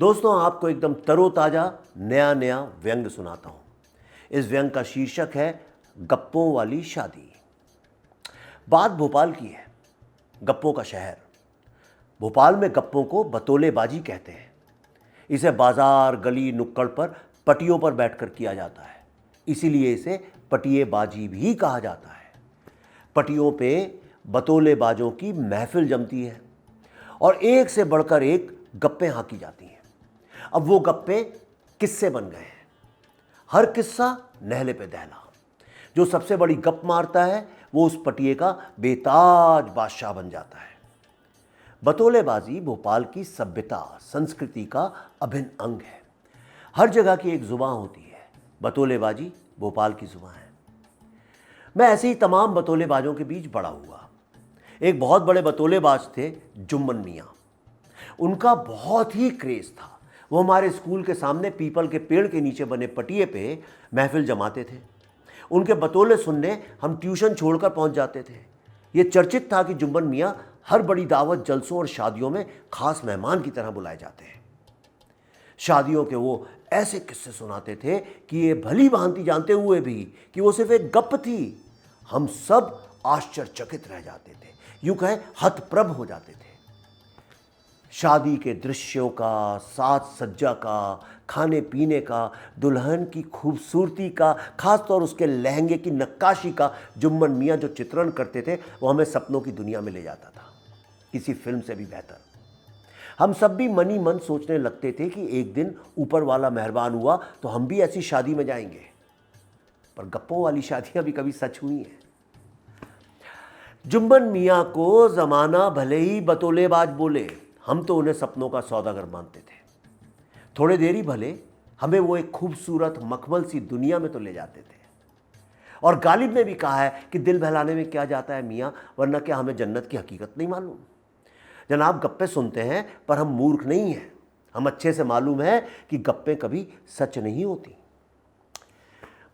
दोस्तों, आपको एकदम तरोताज़ा नया नया व्यंग सुनाता हूँ। इस व्यंग का शीर्षक है गप्पों वाली शादी। बात भोपाल की है, गप्पों का शहर। भोपाल में गप्पों को बतौलेबाजी कहते हैं। इसे बाजार, गली, नुक्कड़ पर पटियों पर बैठकर किया जाता है, इसीलिए इसे पटियेबाजी भी कहा जाता है। पटियों पे बतौलेबाजों की महफिल जमती है और एक से बढ़कर एक गप्पे हाँकी जाती हैं। अब वो गप्पे किस्से बन गए हैं। हर किस्सा नहले पे दहला। जो सबसे बड़ी गप मारता है वो उस पटिये का बेताज बादशाह बन जाता है। बतौलेबाजी भोपाल की सभ्यता, संस्कृति का अभिन्न अंग है। हर जगह की एक जुबान होती है, बतौलेबाजी भोपाल की जुबान है। मैं ऐसे ही तमाम बतौलेबाजों के बीच बड़ा हुआ। एक बहुत बड़े बतौलेबाज थे, जुम्मन मियाँ। उनका बहुत ही क्रेज था। वो हमारे स्कूल के सामने पीपल के पेड़ के नीचे बने पटिये पे महफिल जमाते थे। उनके बतौले सुनने हम ट्यूशन छोड़कर पहुंच जाते थे। ये चर्चित था कि जुम्मन मियाँ हर बड़ी दावत, जलसों और शादियों में खास मेहमान की तरह बुलाए जाते हैं। शादियों के वो ऐसे किस्से सुनाते थे कि ये भली भांति जानते हुए भी कि वो सिर्फ एक गप थी, हम सब आश्चर्यचकित रह जाते थे, यूं कहें हतप्रभ हो जाते थे। शादी के दृश्यों का, साज सज्जा का, खाने पीने का, दुल्हन की खूबसूरती का, खासतौर उसके लहंगे की नक्काशी का जुम्मन मियाँ जो चित्रण करते थे वो हमें सपनों की दुनिया में ले जाता था, किसी फिल्म से भी बेहतर। हम सब भी मन ही मन सोचने लगते थे कि एक दिन ऊपर वाला मेहरबान हुआ तो हम भी ऐसी शादी में जाएंगे। पर गप्पों वाली शादियां भी कभी सच हुई हैं। जुम्मन मियाँ को जमाना भले ही बतौलेबाज बोले, हम तो उन्हें सपनों का सौदागर मानते थे। थोड़े देर ही भले हमें वो एक खूबसूरत मखमल सी दुनिया में तो ले जाते थे। और गालिब ने भी कहा है कि दिल बहलाने में क्या जाता है मियाँ, वरना क्या हमें जन्नत की हकीकत नहीं मालूम। जनाब, गप्पे सुनते हैं पर हम मूर्ख नहीं हैं। हम अच्छे से मालूम है कि गप्पे कभी सच नहीं होती।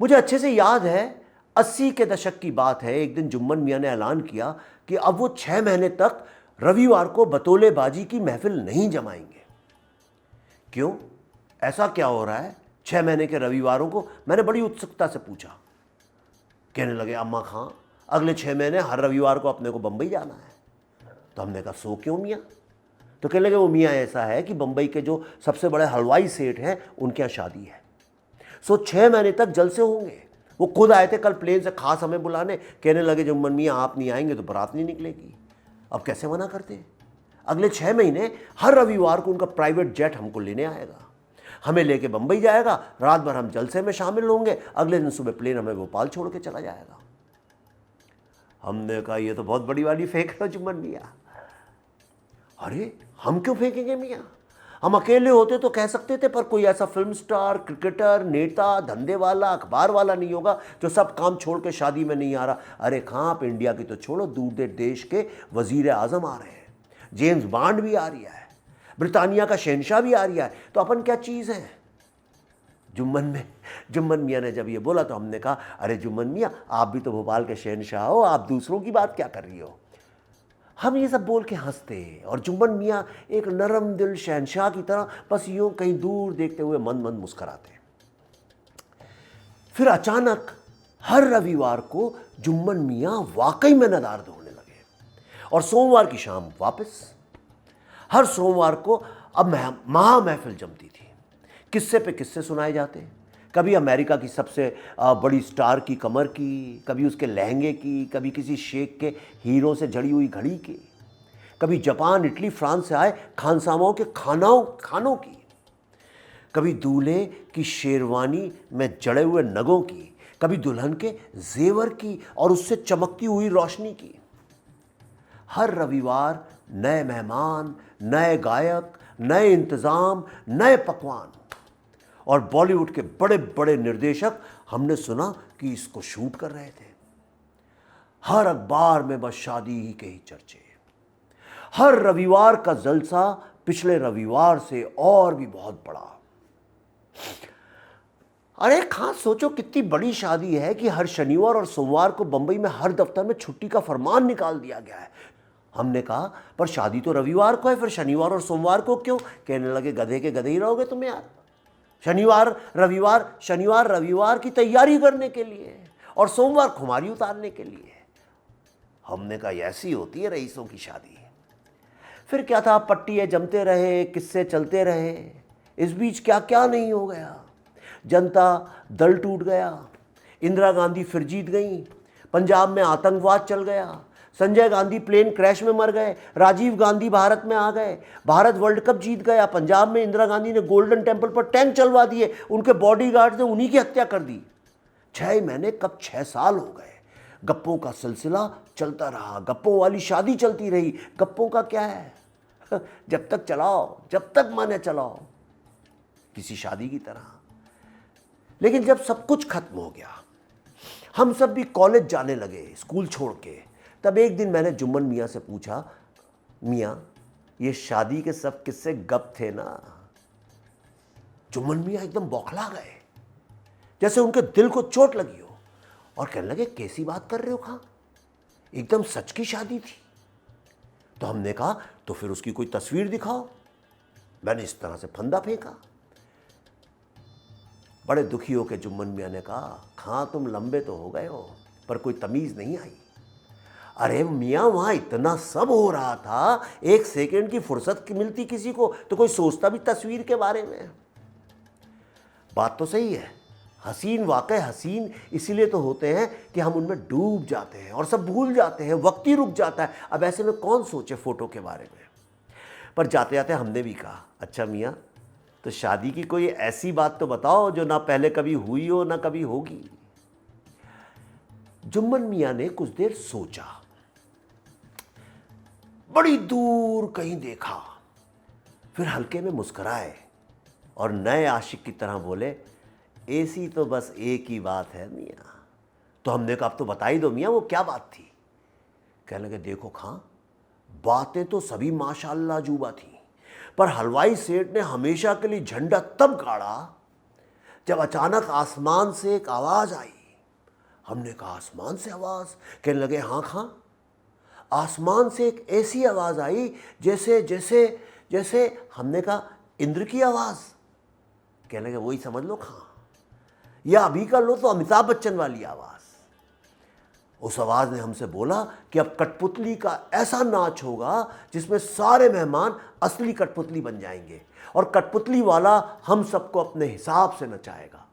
मुझे अच्छे से याद है, 80 के दशक की बात है। एक दिन जुम्मन मियाँ ने ऐलान किया कि अब वो 6 महीने तक रविवार को बतौलेबाजी की महफिल नहीं जमाएंगे। क्यों, ऐसा क्या हो रहा है 6 महीने के रविवारों को, मैंने बड़ी उत्सुकता से पूछा। कहने लगे, अम्मा खां, अगले 6 महीने हर रविवार को अपने को बंबई जाना है। तो हमने कहा, सो क्यों मियाँ? तो कहने लगे, वो मियाँ ऐसा है कि बंबई के जो सबसे बड़े हलवाई सेठ हैं उनके यहाँ शादी है, सो 6 महीने तक जलसे होंगे। वो खुद आए थे कल प्लेन से खास हमें बुलाने। कहने लगे, जुम्मन मियाँ आप नहीं आएंगे तो बारात नहीं निकलेगी। अब कैसे मना करते? अगले 6 महीने हर रविवार को उनका प्राइवेट जेट हमको लेने आएगा, हमें लेके बंबई जाएगा, रात भर हम जलसे में शामिल होंगे, अगले दिन सुबह प्लेन हमें भोपाल छोड़ के चला जाएगा। हमने कहा, ये तो बहुत बड़ी वाली फेंक रहे हो जुम्मन मियाँ। अरे हम क्यों फेंकेंगे मियाँ? हम अकेले होते तो कह सकते थे, पर कोई ऐसा फिल्म स्टार, क्रिकेटर, नेता, धंधे वाला, अखबार वाला नहीं होगा जो सब काम छोड़ के शादी में नहीं आ रहा। अरे खां, आप इंडिया की तो छोड़ो, दूसरे देश के वजीर आजम आ रहे हैं, जेम्स बॉन्ड भी आ रहा है, ब्रिटानिया का शहंशाह भी आ रहा है, तो अपन क्या चीज़ है? जुम्मन मियाँ ने जब ये बोला तो हमने कहा, अरे जुम्मन मियाँ, आप भी तो भोपाल के शहंशाह हो, आप दूसरों की बात क्या कर रही हो? हम ये सब बोल के हंसते और जुम्मन मियाँ एक नरम दिल शहंशाह की तरह बस यूं कहीं दूर देखते हुए मन मन मुस्कराते। फिर अचानक हर रविवार को जुम्मन मियाँ वाकई में नदारद होने लगे और सोमवार की शाम वापस। हर सोमवार को अब महा महफिल जमती थी। किस्से पे किस्से सुनाए जाते, कभी अमेरिका की सबसे बड़ी स्टार की कमर की, कभी उसके लहंगे की, कभी किसी शेख के हीरो से जड़ी हुई घड़ी की, कभी जापान, इटली, फ्रांस से आए खानसामाओं के खानों की, कभी दूल्हे की शेरवानी में जड़े हुए नगों की, कभी दुल्हन के जेवर की और उससे चमकती हुई रोशनी की। हर रविवार नए मेहमान, नए गायक, नए इंतजाम, नए पकवान और बॉलीवुड के बड़े बड़े निर्देशक हमने सुना कि इसको शूट कर रहे थे। हर अखबार में बस शादी ही के ही चर्चे। हर रविवार का जलसा पिछले रविवार से और भी बहुत बड़ा। अरे खास सोचो, कितनी बड़ी शादी है कि हर शनिवार और सोमवार को बंबई में हर दफ्तर में छुट्टी का फरमान निकाल दिया गया है। हमने कहा पर शादी तो रविवार को है, फिर शनिवार और सोमवार को क्यों? कहने लगे गधे के गधे ही रहोगे तुम यार। शनिवार रविवार की तैयारी करने के लिए और सोमवार खुमारी उतारने के लिए। हमने कहा ऐसी होती है रईसों की शादी। फिर क्या था, पट्टिए जमते रहे, किस्से चलते रहे। इस बीच क्या क्या नहीं हो गया। जनता दल टूट गया, इंदिरा गांधी फिर जीत गई, पंजाब में आतंकवाद चल गया, संजय गांधी प्लेन क्रैश में मर गए, राजीव गांधी भारत में आ गए, भारत वर्ल्ड कप जीत गया, पंजाब में इंदिरा गांधी ने गोल्डन टेम्पल पर टैंक चलवा दिए, उनके बॉडीगार्ड ने उन्हीं की हत्या कर दी। 6 महीने कब 6 साल हो गए। गप्पों का सिलसिला चलता रहा, गप्पों वाली शादी चलती रही। गप्पों का क्या है, जब तक चलाओ, जब तक माने चलाओ, किसी शादी की तरह। लेकिन जब सब कुछ खत्म हो गया, हम सब भी कॉलेज जाने लगे स्कूल छोड़ के, तब एक दिन मैंने जुम्मन मियाँ से पूछा, मियाँ ये शादी के सब किस्से गप थे ना? जुम्मन मियाँ एकदम बौखला गए, जैसे उनके दिल को चोट लगी हो, और कहने लगे कैसी बात कर रहे हो खां, एकदम सच की शादी थी। तो हमने कहा तो फिर उसकी कोई तस्वीर दिखाओ। मैंने इस तरह से फंदा फेंका। बड़े दुखी होकर जुम्मन मियाँ ने कहा, खां तुम लंबे तो हो गए हो पर कोई तमीज़ नहीं आई। अरे मियाँ वहाँ इतना सब हो रहा था, 1 सेकंड की फुर्सत मिलती किसी को तो कोई सोचता भी तस्वीर के बारे में। बात तो सही है, हसीन वाकई हसीन इसीलिए तो होते हैं कि हम उनमें डूब जाते हैं और सब भूल जाते हैं, वक्त ही रुक जाता है। अब ऐसे में कौन सोचे फ़ोटो के बारे में। पर जाते जाते हमने भी कहा, अच्छा मियाँ तो शादी की कोई ऐसी बात तो बताओ जो ना पहले कभी हुई हो ना कभी होगी। जुम्मन मियाँ ने कुछ देर सोचा, बड़ी दूर कहीं देखा, फिर हल्के में मुस्कुराए और नए आशिक की तरह बोले, ऐसी तो बस एक ही बात है मियाँ। तो हमने कहा अब तो बता ही दो मियाँ, वो क्या बात थी? कहने लगे देखो खां, बातें तो सभी माशाअल्लाह जुबा थी, पर हलवाई सेठ ने हमेशा के लिए झंडा तब गाड़ा जब अचानक आसमान से एक आवाज़ आई। हमने कहा आसमान से आवाज़? कहने लगे हाँ खां, आसमान से एक ऐसी आवाज़ आई जैसे जैसे जैसे हमने कहा इंद्र की आवाज़। कहने लगे वही समझ लो खां, या अभी कर लो तो अमिताभ बच्चन वाली आवाज़। उस आवाज़ ने हमसे बोला कि अब कठपुतली का ऐसा नाच होगा जिसमें सारे मेहमान असली कठपुतली बन जाएंगे और कठपुतली वाला हम सबको अपने हिसाब से नचाएगा।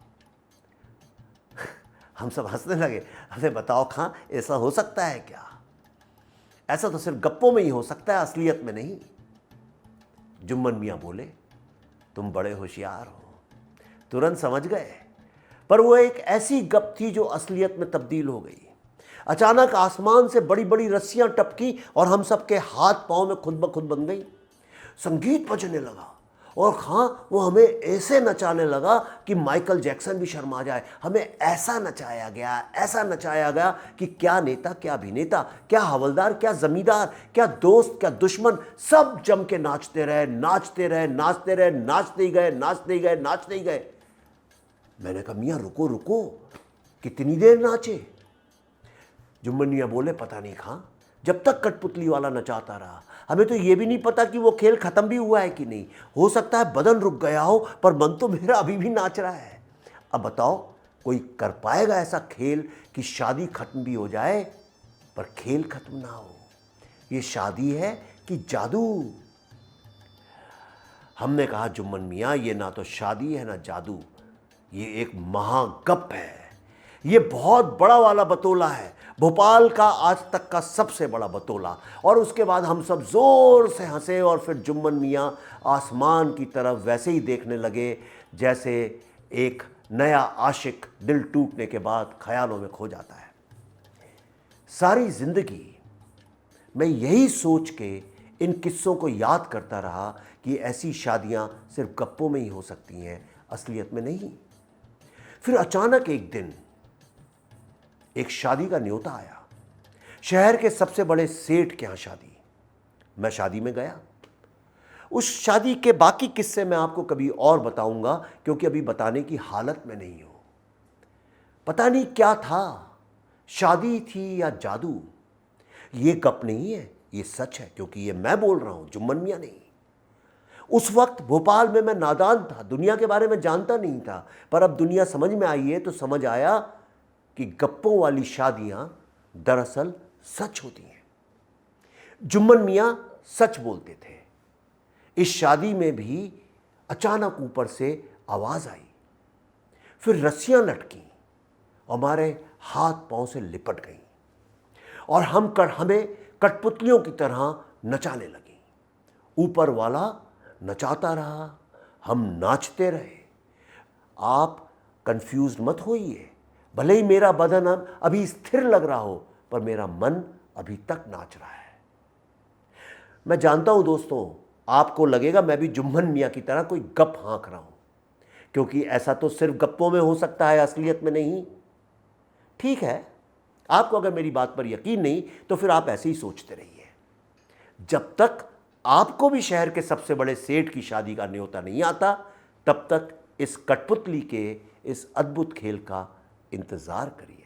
हम सब हंसने लगे। अरे बताओ खां, ऐसा हो सकता है क्या? ऐसा तो सिर्फ गप्पों में ही हो सकता है, असलियत में नहीं। जुम्मन मियाँ बोले, तुम बड़े होशियार हो, तुरंत समझ गए। पर वो एक ऐसी गप थी जो असलियत में तब्दील हो गई। अचानक आसमान से बड़ी बड़ी रस्सियां टपकी और हम सबके हाथ पांव में खुद ब खुद बन गई। संगीत बजने लगा और खां वो हमें ऐसे नचाने लगा कि माइकल जैक्सन भी शर्मा जाए। हमें ऐसा नचाया गया कि क्या नेता, क्या अभिनेता, क्या हवलदार, क्या जमींदार, क्या दोस्त, क्या दुश्मन, सब जम के नाचते रहे, नाचते ही गए। मैंने कहा मियाँ रुको रुको, कितनी देर नाचे? जुम्मन मियाँ बोले, पता नहीं खां, जब तक कठपुतली वाला नचाता रहा। हमें तो ये भी नहीं पता कि वो खेल खत्म भी हुआ है कि नहीं। हो सकता है बदन रुक गया हो, पर मन तो मेरा अभी भी नाच रहा है। अब बताओ, कोई कर पाएगा ऐसा खेल कि शादी खत्म भी हो जाए पर खेल खत्म ना हो? ये शादी है कि जादू? हमने कहा जुम्मन मियाँ, ये ना तो शादी है ना जादू, ये एक महागप है। ये बहुत बड़ा वाला बतौला है, भोपाल का आज तक का सबसे बड़ा बतौला। और उसके बाद हम सब जोर से हंसे और फिर जुम्मन मियाँ आसमान की तरफ वैसे ही देखने लगे जैसे एक नया आशिक दिल टूटने के बाद ख्यालों में खो जाता है। सारी जिंदगी मैं यही सोच के इन किस्सों को याद करता रहा कि ऐसी शादियां सिर्फ गप्पों में ही हो सकती हैं, असलियत में नहीं। फिर अचानक एक दिन एक शादी का न्योता आया, शहर के सबसे बड़े सेठ के यहाँ शादी। मैं शादी में गया। उस शादी के बाकी किस्से मैं आपको कभी और बताऊंगा, क्योंकि अभी बताने की हालत में नहीं हूं। पता नहीं क्या था, शादी थी या जादू, ये गप नहीं है, ये सच है, क्योंकि ये मैं बोल रहा हूं, जुम्मन मियां नहीं। उस वक्त भोपाल में मैं नादान था, दुनिया के बारे में जानता नहीं था, पर अब दुनिया समझ में आई है तो समझ आया कि गप्पों वाली शादियां दरअसल सच होती हैं। जुम्मन मियां सच बोलते थे। इस शादी में भी अचानक ऊपर से आवाज आई, फिर रस्सियां लटकी, हमारे हाथ पांव से लिपट गई और हमें कठपुतलियों की तरह नचाने लगी। ऊपर वाला नचाता रहा, हम नाचते रहे। आप कंफ्यूज मत होइए, भले ही मेरा बदन अभी स्थिर लग रहा हो, पर मेरा मन अभी तक नाच रहा है। मैं जानता हूं दोस्तों, आपको लगेगा मैं भी जुम्मन मियां की तरह कोई गप हाँक रहा हूं, क्योंकि ऐसा तो सिर्फ गप्पों में हो सकता है, असलियत में नहीं। ठीक है, आपको अगर मेरी बात पर यकीन नहीं तो फिर आप ऐसे ही सोचते रहिए। जब तक आपको भी शहर के सबसे बड़े सेठ की शादी का न्योता नहीं आता, तब तक इस कठपुतली के इस अद्भुत खेल का इंतजार करिए।